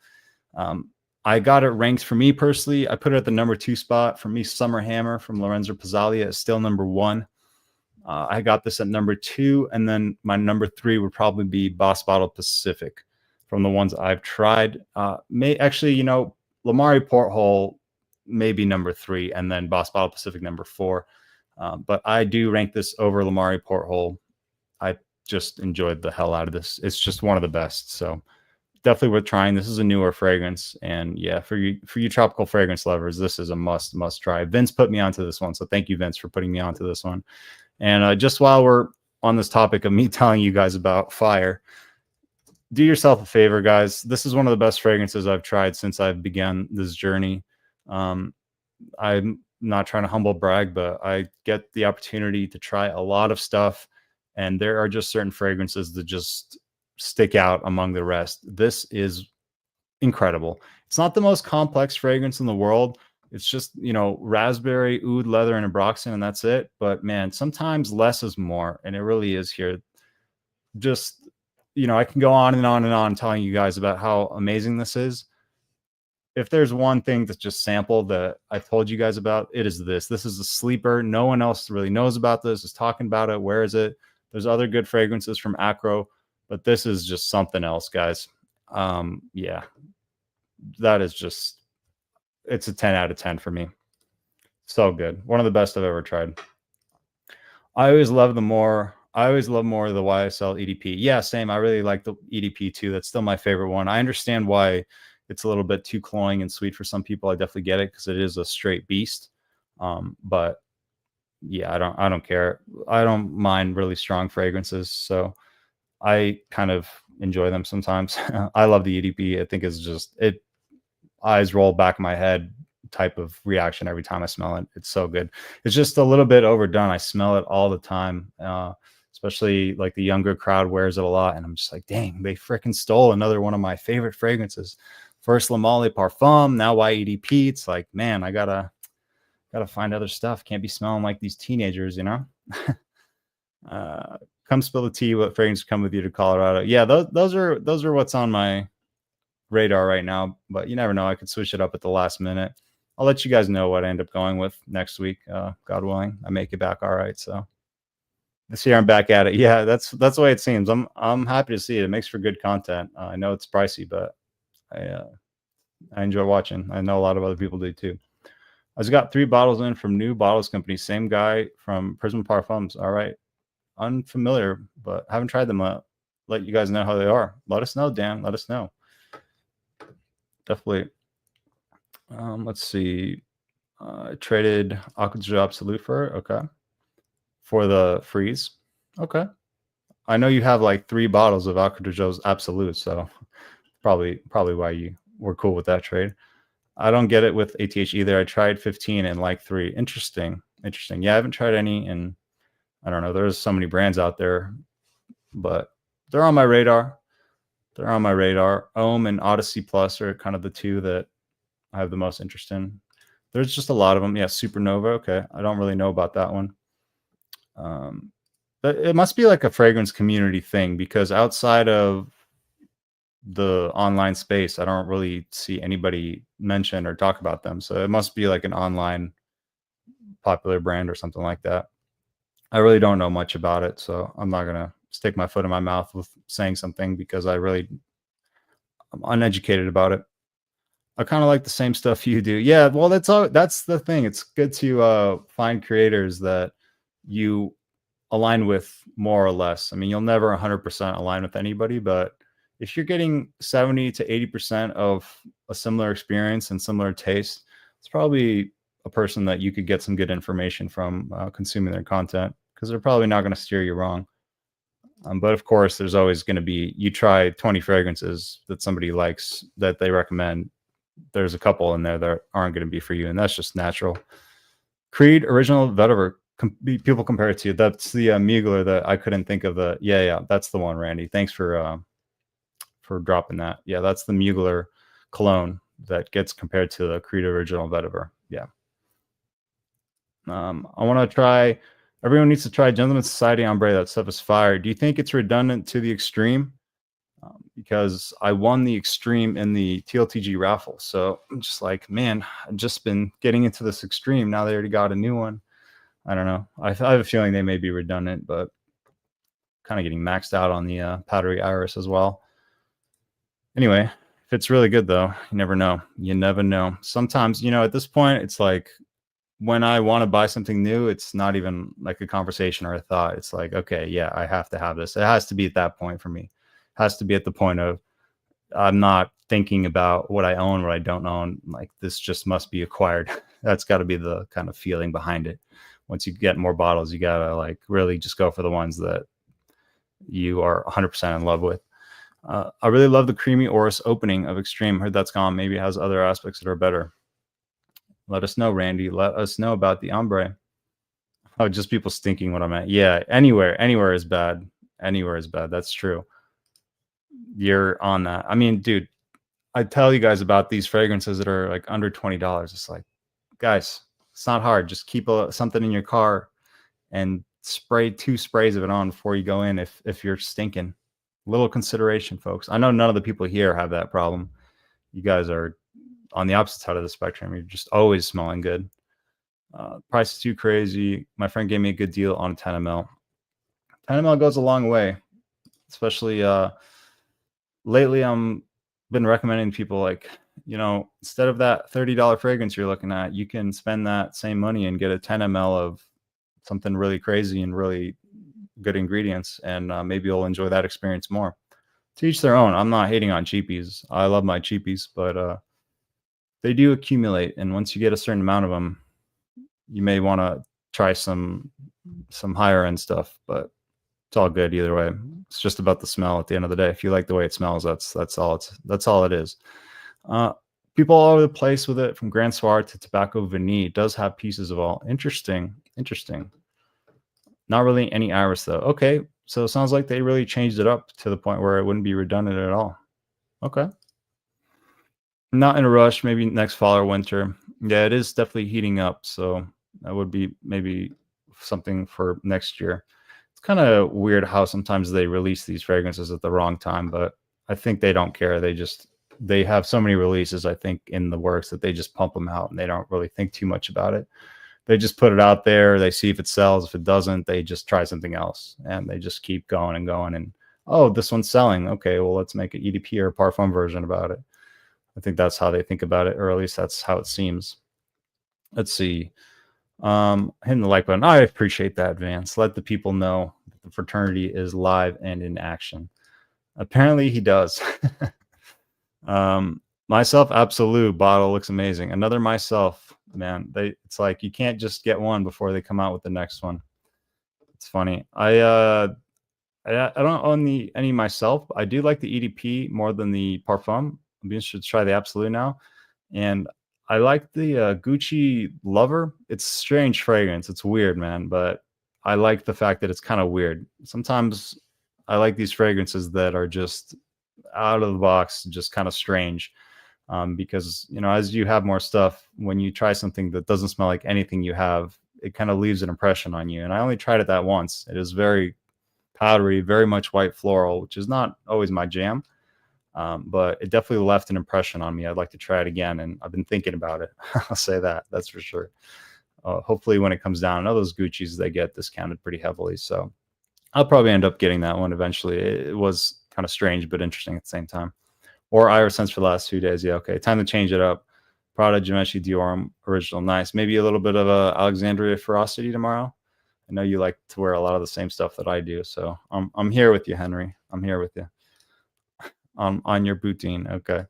I got it ranked for me personally. I put it at the #2 spot. For me, Summer Hammer from Lorenzo Pizzalia is still #1. I got this at #2, and then my #3 would probably be Boss Bottle Pacific from the ones I've tried. Lamari Porthole may be #3, and then Boss Bottle Pacific #4. But I do rank this over Lamari Porthole. I just enjoyed the hell out of this. It's just one of the best. So definitely worth trying. This is a newer fragrance, and yeah, for you tropical fragrance lovers, this is a must try. Vince put me onto this one, so thank you, Vince, for putting me onto this one. And just while we're on this topic of me telling you guys about fire, do yourself a favor, guys. This is one of the best fragrances I've tried since I've begun this journey. I'm not trying to humble brag, but I get the opportunity to try a lot of stuff, and there are just certain fragrances that just stick out among the rest. This is incredible. It's not the most complex fragrance in the world. It's just, raspberry, oud, leather, and Ambroxan, and that's it. But man, sometimes less is more, and it really is here. Just, I can go on and on and on telling you guys about how amazing this is. If there's one thing that's just sampled that I told you guys about, it is this. This is a sleeper. No one else really knows about this, is talking about it. Where is it? There's other good fragrances from Acro, but this is just something else, guys. Yeah, that is just, it's a 10 out of 10 for me. So good. One of the best I've ever tried. I always love more of the YSL EDP. Yeah, same. I really like the EDP too. That's still my favorite one. I understand why it's a little bit too cloying and sweet for some people. I definitely get it because it is a straight beast. But yeah, I don't care. I don't mind really strong fragrances, so I kind of enjoy them sometimes. I love the EDP. I think it's just, eyes roll back in my head type of reaction every time I smell it. It's so good. It's just a little bit overdone. I smell it all the time. Especially like the younger crowd wears it a lot, and I'm just like, dang, they freaking stole another one of my favorite fragrances. First Le Male Parfum, now YEDP. It's like, man, I gotta find other stuff. Can't be smelling like these teenagers, Come spill the tea. What fragrance come with you to Colorado? Yeah, those are what's on my radar right now, but you never know. I could switch it up at the last minute. I'll let you guys know what I end up going with next week. God willing, I make it back all right. So this year I'm back at it. Yeah, that's the way it seems. I'm happy to see it. It makes for good content. I know it's pricey, but I enjoy watching. I know a lot of other people do too. I just got 3 bottles in from New Bottles Company. Same guy from Prism Parfums. All right. Unfamiliar, but haven't tried them. Let you guys know how they are. Let us know, Dan. Let us know. Definitely. Let's see. Traded Aqua de Joe Absolute for it. Okay. For the freeze. Okay. I know you have like 3 bottles of Aqua de Joe's Absolute, so probably why you were cool with that trade. I don't get it with ATH either. I tried 15 and like 3. Interesting. Yeah, I haven't tried any, and I don't know. There's so many brands out there, but they're on my radar. Ohm and Odyssey Plus are kind of the 2 that I have the most interest in. There's just a lot of them. Yeah, Supernova. Okay, I don't really know about that one. But it must be like a fragrance community thing, because outside of the online space, I don't really see anybody mention or talk about them. So it must be like an online popular brand or something like that. I really don't know much about it, so I'm not gonna stick my foot in my mouth with saying something because I'm uneducated about it. I kind of like the same stuff you do. Yeah, well, that's the thing. It's good to find creators that you align with more or less. I mean, you'll never 100% align with anybody, but if you're getting 70 to 80% of a similar experience and similar taste, it's probably a person that you could get some good information from consuming their content. because they're probably not going to steer you wrong. But of course, there's always going to be, you try 20 fragrances that somebody likes that they recommend. There's a couple in there that aren't going to be for you, and that's just natural. Creed Original Vetiver, people compare it to. That's the Mugler that I couldn't think of. Yeah, that's the one, Randy. Thanks for dropping that. Yeah, that's the Mugler cologne that gets compared to the Creed Original Vetiver. Yeah. I want to try. Everyone needs to try Gentleman's Society Ombre. That stuff is fire. Do you think it's redundant to the extreme? Because I won the extreme in the TLTG raffle. So I'm just like, man, I've just been getting into this extreme. Now they already got a new one. I don't know. I have a feeling they may be redundant, but kind of getting maxed out on the powdery iris as well. Anyway, if it's really good though, you never know. You never know. Sometimes, at this point, it's like when I want to buy something new, it's not even like a conversation or a thought. It's like, okay, yeah, I have to have this. It has to be at that point for me. It has to be at the point of I'm not thinking about what I own, what I don't own. Like this just must be acquired. That's got to be the kind of feeling behind it. Once you get more bottles, you got to like really just go for the ones that you are 100% in love with. I really love the creamy Oris opening of Extreme. Heard that's gone. Maybe it has other aspects that are better. Let us know, Randy. Let us know about the ombre. Oh, just people stinking what I'm at. Yeah, anywhere is bad. Anywhere is bad. That's true. You're on that. I mean, dude, I tell you guys about these fragrances that are like under $20. It's like, guys, it's not hard. Just keep something in your car and spray 2 sprays of it on before you go in if you're stinking. Little consideration, folks. I know none of the people here have that problem. You guys are on the opposite side of the spectrum. You're just always smelling good. Price is too crazy. My friend gave me a good deal on a 10 ml. 10 ml goes a long way, especially lately. I'm been recommending people like, instead of that $30 fragrance you're looking at, you can spend that same money and get a 10 ml of something really crazy and really good ingredients, and maybe you'll enjoy that experience more. To each their own. I'm not hating on cheapies. I love my cheapies, but they do accumulate, and once you get a certain amount of them, you may want to try some higher end stuff, but it's all good either way. It's just about the smell at the end of the day. If you like the way it smells, that's all it is. People all over the place with it, from Grand Soir to Tobacco Vanille. It does have pieces of all. Interesting. Not really any iris though. Okay, so it sounds like they really changed it up to the point where it wouldn't be redundant at all. Okay. Not in a rush, maybe next fall or winter. Yeah, it is definitely heating up, so that would be maybe something for next year. It's kind of weird how sometimes they release these fragrances at the wrong time, but I think they don't care. They have so many releases, I think, in the works that they just pump them out and they don't really think too much about it. They just put it out there. They see if it sells. If it doesn't, they just try something else, and they just keep going and going. And oh, this one's selling. Okay, well, let's make an EDP or a Parfum version about it. I think that's how they think about it, or at least that's how it seems. Let's see. Hitting the like button. I appreciate that, Vance. Let the people know that the fraternity is live and in action. Apparently he does. Myself Absolute bottle looks amazing. Another Myself, man. It's like you can't just get one before they come out with the next one. It's funny. I don't own any myself. I do like the EDP more than the Parfum. I'm interested to try the Absolute now. And I like the Gucci Lover. It's strange fragrance. It's weird, man. But I like the fact that it's kind of weird. Sometimes I like these fragrances that are just out of the box, just kind of strange. Because, as you have more stuff, when you try something that doesn't smell like anything you have, it kind of leaves an impression on you. And I only tried it that once. It is very powdery, very much white floral, which is not always my jam. But it definitely left an impression on me. I'd like to try it again, and I've been thinking about it. I'll say that's for sure. Hopefully when it comes down, I know those Gucci's, they get discounted pretty heavily, so I'll probably end up getting that one eventually. It was kind of strange but interesting at the same time. Or Iris Sense for the last 2 days. Yeah, okay, time to change it up. Prada, Givenchy, Dior original, nice. Maybe a little bit of Alexandria Ferocity tomorrow. I know you like to wear a lot of the same stuff that I do, so I'm here with you, Henry. I'm here with you. On your Boutine. Okay.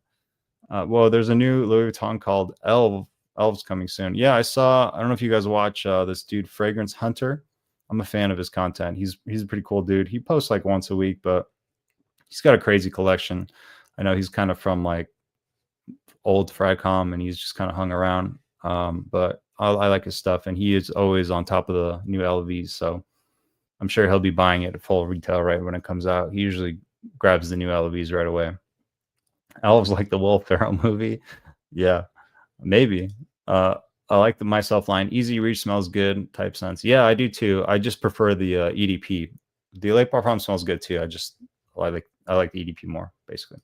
Well, there's a new Louis Vuitton called Elves coming soon. Yeah, I don't know if you guys watch this dude Fragrance Hunter. I'm a fan of his content. He's a pretty cool dude. He posts like once a week, but he's got a crazy collection. I know he's kind of from like old Fragcom, and he's just kind of hung around. But I like his stuff, and he is always on top of the new LVs. So I'm sure he'll be buying it at full retail right when it comes out. He usually grabs the new LVs right away. Elves like the Will Ferrell movie. Yeah, maybe. I like the Myself line. Easy reach, smells good type sense. Yeah, I do too. I just prefer the EDP. The Lake Parfum smells good too. I like the EDP more, basically.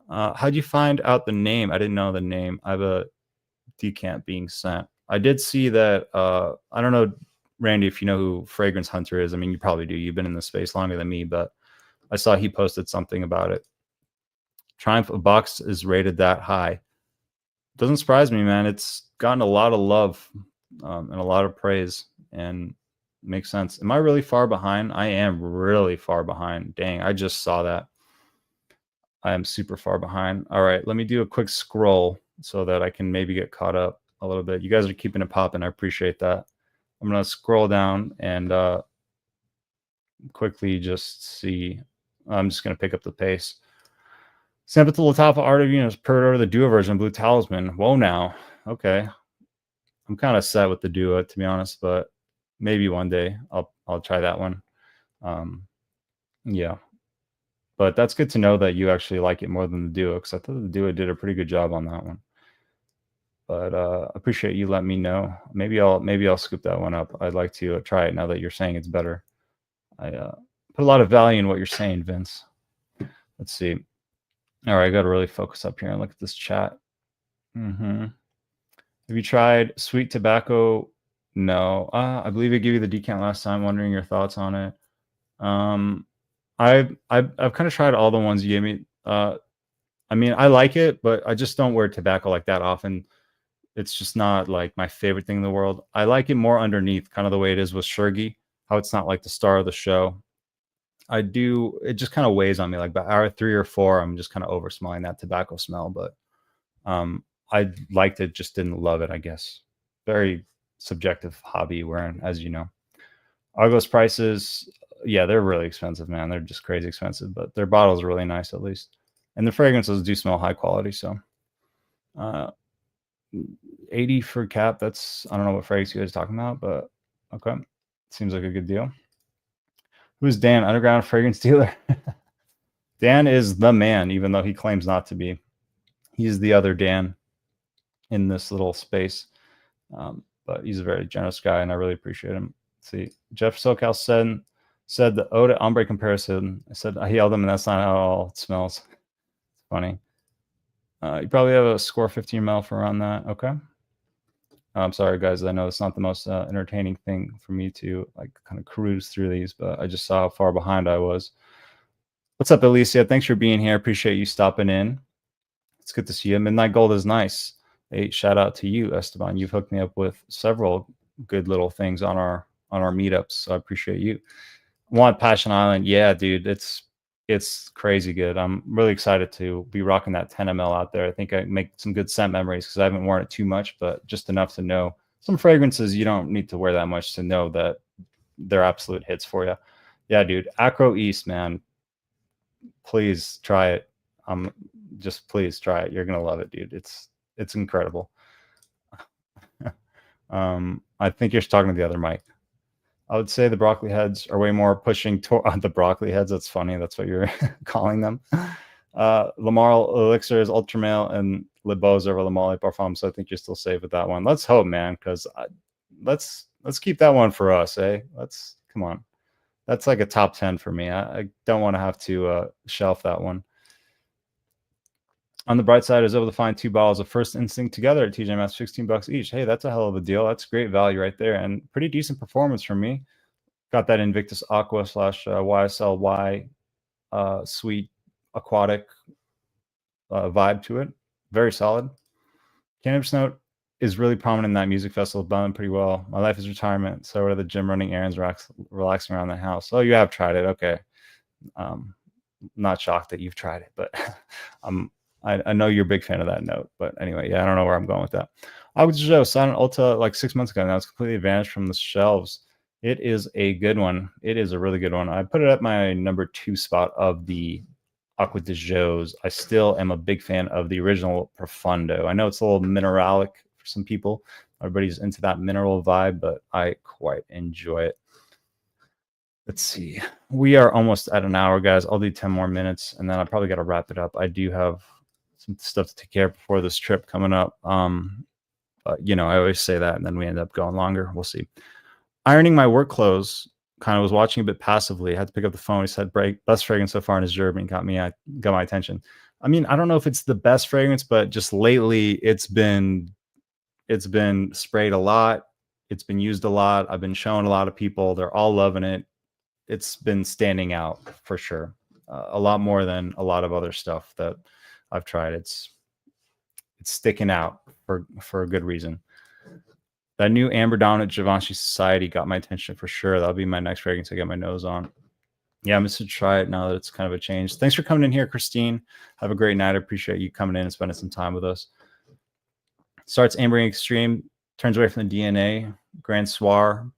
How'd you find out the name? I didn't know the name. I have a decant being sent. I did see that. I don't know, Randy, if you know who Fragrance Hunter is. I mean, you probably do. You've been in the space longer than me, but I saw he posted something about it. Triumph box is rated that high. Doesn't surprise me, man. It's gotten a lot of love and a lot of praise, and makes sense. Am I really far behind? I am really far behind. Dang, I just saw that. I am super far behind. All right, let me do a quick scroll so that I can maybe get caught up a little bit. You guys are keeping it popping. I appreciate that. I'm going to scroll down and quickly just see. I'm just going to pick up the pace. Sample to Latapa Art of Venus, paired over the Duo version, Blue Talisman. Whoa, now. Okay. I'm kind of set with the Duo, to be honest, but maybe one day I'll try that one. Yeah. But that's good to know that you actually like it more than the Duo, because I thought the Duo did a pretty good job on that one. But appreciate you letting me know. Maybe I'll scoop that one up. I'd like to try it now that you're saying it's better. I put a lot of value in what you're saying, Vince. Let's see. All right, I got to really focus up here and look at this chat. Have you tried sweet tobacco? No. I believe I gave you the decant last time. Wondering your thoughts on it. I've kind of tried all the ones you gave me. I mean, I like it, but I just don't wear tobacco like that often. It's just not like my favorite thing in the world. I like it more underneath, kind of the way it is with Shurgi, how it's not like the star of the show. It just kind of weighs on me. Like by hour 3 or 4, I'm just kind of over smelling that tobacco smell. But I liked it, just didn't love it, I guess. Very subjective hobby wearing, as you know. Argos prices, yeah, they're really expensive, man. They're just crazy expensive, but their bottles are really nice at least. And the fragrances do smell high quality. So 80 for cap. I don't know what fragrance you guys are talking about, but okay. Seems like a good deal. Who's Dan? Underground fragrance dealer? Dan is the man, even though he claims not to be. He's the other Dan in this little space. But he's a very generous guy, and I really appreciate him. Let's see, Jeff SoCal said the Eau de Ombre comparison. I said I yelled him, and that's not how all it smells. It's funny. You probably have a score 15 ml for around that. Okay. I'm sorry, guys. I know it's not the most entertaining thing for me to like kind of cruise through these, but I just saw how far behind I was. What's up, Alicia? Thanks for being here. Appreciate you stopping in. It's good to see you. Midnight Gold is nice. Hey, shout out to you, Esteban. You've hooked me up with several good little things on our meetups, so I appreciate you. Want Passion Island? Yeah, dude, it's crazy good. I'm really excited to be rocking that 10 ml out there. I think I make some good scent memories because I haven't worn it too much, but just enough to know some fragrances you don't need to wear that much to know that they're absolute hits for you. Yeah, dude, Acro East, man. Please try it. Just please try it. You're gonna love it, dude. It's incredible. I think you're talking to the other mic. I would say the broccoli heads are way more pushing toward the broccoli heads. That's funny. That's what you're calling them. Lamar Elixirs, Ultramale, and Le Beaux over Le Male Parfum. So I think you're still safe with that one. Let's hope, man, because let's keep that one for us, eh? Come on. That's like a top 10 for me. I don't want to have to shelf that one. On the bright side, I was able to find 2 bottles of First Instinct together at TJ Maxx, $16 each. Hey, that's a hell of a deal. That's great value right there, and pretty decent performance from me. Got that Invictus Aqua / YSLY sweet aquatic vibe to it. Very solid. Cannabis note is really prominent in that music festival. Done pretty well. My life is retirement, so are the gym, running errands, relaxing around the house. Oh, you have tried it. Okay. Not shocked that you've tried it, but I know you're a big fan of that note. But anyway, yeah, I don't know where I'm going with that. I was Joe Silent Ulta like 6 months ago. Now it's completely vanished from the shelves. It is a good one. It is a really good one. I put it at my number 2 spot of the Aqua di Gios. I still am a big fan of the original Profondo. I know it's a little mineralic for some people. Everybody's into that mineral vibe, but I quite enjoy it. Let's see. We are almost at an hour, guys. I'll do 10 more minutes, and then I probably got to wrap it up. I do have some stuff to take care of before this trip coming up. You know, I always say that, and then we end up going longer. We'll see. Ironing my work clothes, kind of was watching a bit passively. I had to pick up the phone. He said, best fragrance so far in his German got my attention. I mean, I don't know if it's the best fragrance, but just lately it's been sprayed a lot. It's been used a lot. I've been showing a lot of people. They're all loving it. It's been standing out for sure. A lot more than a lot of other stuff that I've tried. It's sticking out for a good reason. That new Amber Dominant Givenchy Society got my attention for sure. That'll be my next fragrance I get my nose on. Yeah, I'm just to try it now that it's kind of a change. Thanks for coming in here, Christine. Have a great night. I appreciate you coming in and spending some time with us. Starts ambering extreme, turns away from the DNA, Grand Soir,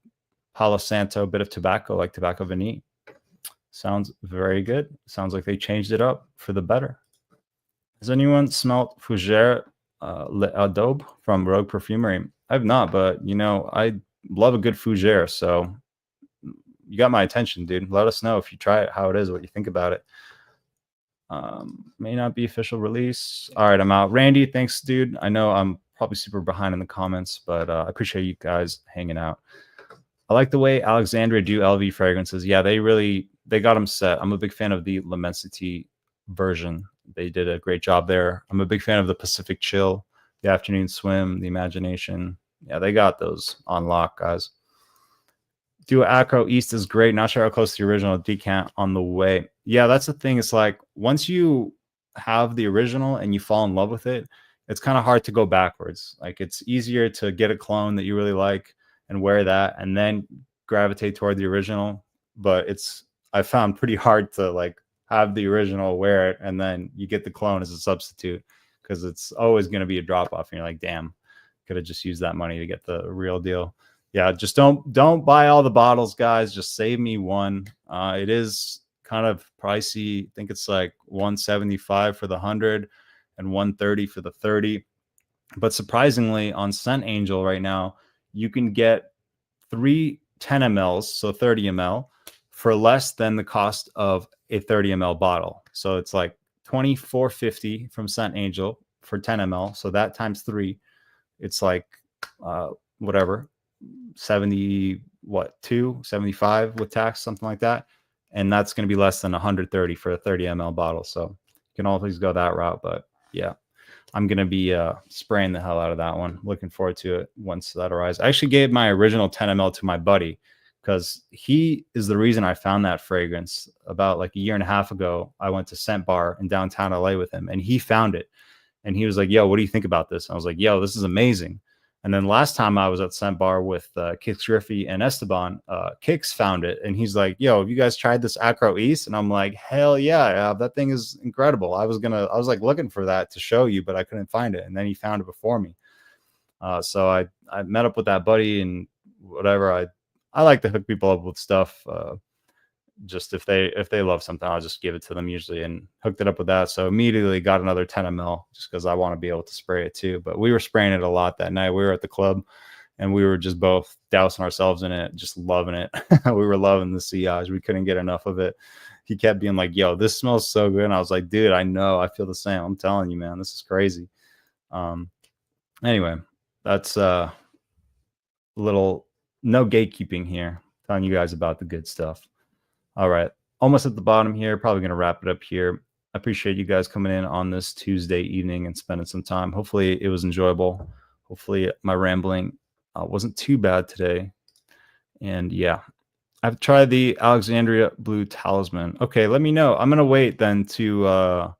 Palo Santo, bit of tobacco, like Tobacco Vanille. Sounds very good. Sounds like they changed it up for the better. Has anyone smelt Fougère L'Adobe from Rogue Perfumery? I've not, but you know, I love a good Fougère, so you got my attention, dude. Let us know if you try it, how it is, what you think about it. May not be official release. All right, I'm out. Randy, thanks, dude. I know I'm probably super behind in the comments, but I appreciate you guys hanging out. I like the way Alexandria do LV fragrances. Yeah, they got them set. I'm a big fan of the L'Immensity version. They did a great job there. I'm a big fan of the Pacific Chill, the Afternoon Swim, the Imagination. Yeah, they got those on lock, guys. Do Acro East is great. Not sure how close to the original. Decant on the way. Yeah, that's the thing. It's like once you have the original and you fall in love with it, it's kind of hard to go backwards. Like it's easier to get a clone that you really like and wear that and then gravitate toward the original. But I found pretty hard to like have the original, wear it, and then you get the clone as a substitute because it's always going to be a drop off. And you're like, damn, could have just used that money to get the real deal. Yeah, just don't buy all the bottles, guys. Just save me one. It is kind of pricey. I think it's like $175 for the 100 and $130 for the 30. But surprisingly, on Scent Angel right now, you can get 3 10 mLs, so 30 ml, for less than the cost of a 30 ml bottle. So it's like $24.50 from Scent Angel for 10 ml. So that times 3, it's like whatever, 75 with tax, something like that. And that's going to be less than 130 for a 30 ml bottle. So you can always go that route. But yeah, I'm going to be spraying the hell out of that one. Looking forward to it once that arrives. I actually gave my original 10 ml to my buddy because he is the reason I found that fragrance. About like a year and a half ago, I went to Scent Bar in downtown LA with him, and he found it. And he was like, yo, what do you think about this? And I was like, yo, this is amazing. And then last time I was at Scent Bar with Kix Griffey and Esteban, Kix found it. And he's like, yo, have you guys tried this Acro East? And I'm like, hell yeah, that thing is incredible. I was like looking for that to show you, but I couldn't find it. And then he found it before me. So I met up with that buddy and whatever. I like to hook people up with stuff. Just if they love something, I'll just give it to them usually, and hooked it up with that. So immediately got another 10 ml just because I want to be able to spray it too. But we were spraying it a lot that night. We were at the club and we were just both dousing ourselves in it, just loving it. We were loving the sillage. We couldn't get enough of it. He kept being like, yo, this smells so good. And I was like, dude, I know, I feel the same. I'm telling you, man, this is crazy. Anyway, that's little no gatekeeping here, telling you guys about the good stuff. All right, almost at the bottom here. Probably going to wrap it up here. I appreciate you guys coming in on this Tuesday evening and spending some time. Hopefully it was enjoyable. Hopefully my rambling wasn't too bad today. And yeah, I've tried the Alexandria Blue Talisman. Okay, let me know. I'm going to wait then to I'm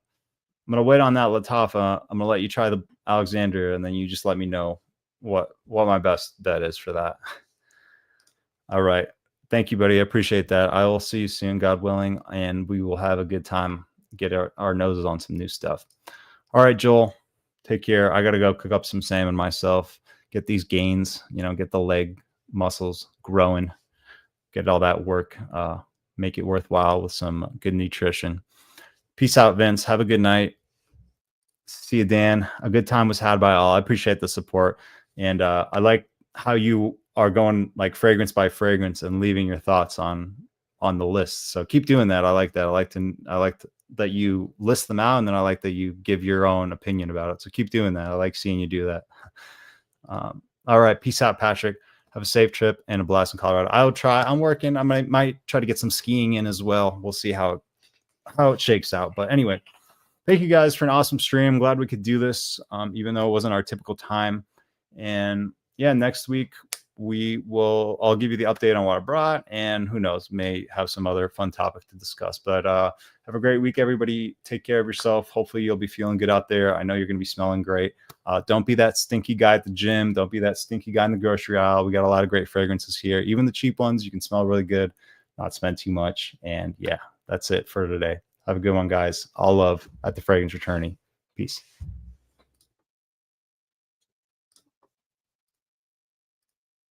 going to wait on that Lattafa. I'm going to let you try the Alexandria, and then you just let me know what my best bet is for that. All right. Thank you, buddy. I appreciate that. I will see you soon, God willing, and we will have a good time, get our noses on some new stuff. All right, Joel, take care. I got to go cook up some salmon myself, get these gains, get the leg muscles growing. get all that work, make it worthwhile with some good nutrition. Peace out, Vince. Have a good night. See you, Dan. A good time was had by all. I appreciate the support. And I like how you are going like fragrance by fragrance and leaving your thoughts on the list. So keep doing that. I like that. I like that you list them out, and then I like that you give your own opinion about it. So keep doing that. I like seeing you do that. All right. Peace out, Patrick. Have a safe trip and a blast in Colorado. I'll try. I'm working. I might try to get some skiing in as well. We'll see how it shakes out. But anyway, thank you guys for an awesome stream. Glad we could do this, even though it wasn't our typical time. And yeah, next week I'll give you the update on what I brought, and who knows, may have some other fun topic to discuss. But have a great week, everybody. Take care of yourself. Hopefully you'll be feeling good out there. I know you're going to be smelling great. Don't be that stinky guy at the gym. Don't be that stinky guy in the grocery aisle. We got a lot of great fragrances here. Even the cheap ones, you can smell really good, not spend too much. And yeah, that's it for today. Have a good one, guys. All love at the Fragrance Attorney. Peace.